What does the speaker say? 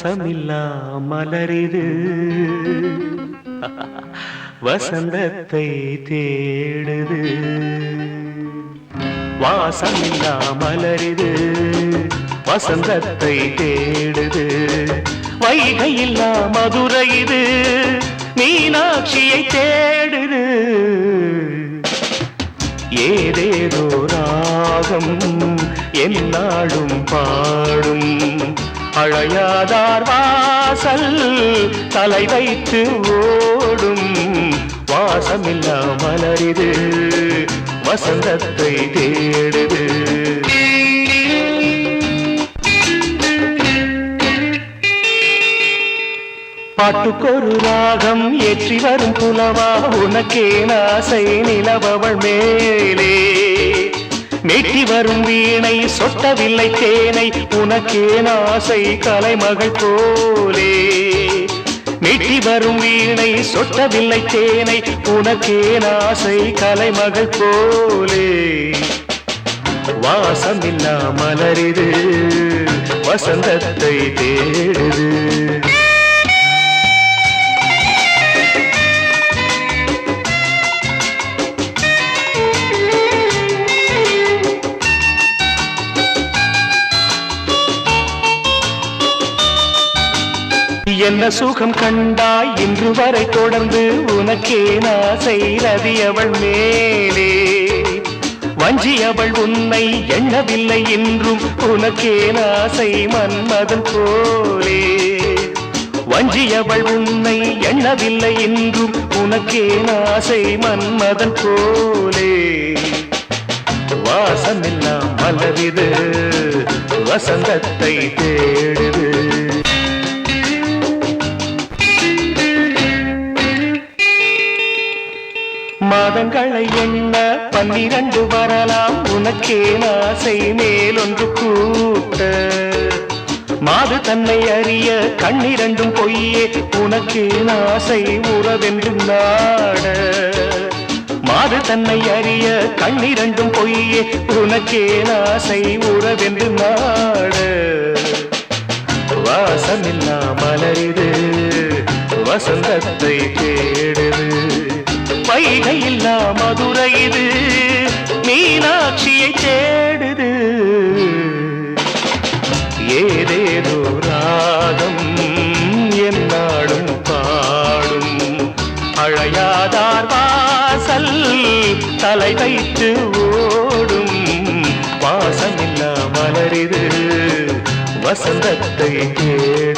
வாசமில்லா மலரிது வசந்தத்தை தேடுது. வாசமில்லா மலரிது வசந்தத்தை தேடுது. வைகையில்லா மதுரை இது மீனாட்சியை தேடுது. ஏதேதோ ராகம் என்னாடும் பாடும் அழையாதார் வாசல் தலை வைத்து ஓடும். வாசமில்லா மலரிது வசந்தத்தை தேடுது. பாட்டுக்கொரு ராகம் ஏற்றி வரும் புலவா உனக்கே ஆசை நிலவவள் மேலே. மெட்டி வரும் வீணை சொட்டவில்லை தேனை உனக்கே ஆசை கலைமகள் போலே. மெட்டி வரும் வீணை சொட்டவில்லை தேனை உனக்கே ஆசை கலைமகள் போலே. வாசமில்லா மலரிது வசந்தத்தை தேடுது. என்ன சுகம் கண்டாய் இன்று வரை தொடர்ந்து உனக்கே ஆசை ரதியவள் மேலே. வஞ்சியவள் உன்னை எண்ணவில்லை என்றும் உனக்கே ஆசை மன்மதன் போலே. வஞ்சியவள் உன்னை எண்ணவில்லை என்றும் உனக்கே ஆசை மன்மதன் போலே. வாசமில்லா மலரிது வசந்தத்தை தேடுது. மாதங்களை எண்ண 12 வரலாம் உனக்கே ஆசை மேலொன்று கூட்ட. மாது தன்னை அறிய கண்ணிரண்டும் பொய்யே உனக்கே ஆசை உறவென்று நாட. மாது தன்னை அறிய கண்ணிரண்டும் பொய்யே உனக்கே ஆசை உறவென்று நாட. வாசமில்லா மலரிது வசந்தத்தை தேடுது. வைகையில்லா மதுரை இது மீனாட்சியை தேடுது. ஏதேதோ ராகம் என்னாடும் பாடும் அழையாதார் வாசல் தலை வைத்து ஓடும். வாசமில்லா மலரிது வசந்தத்தை தேடுது.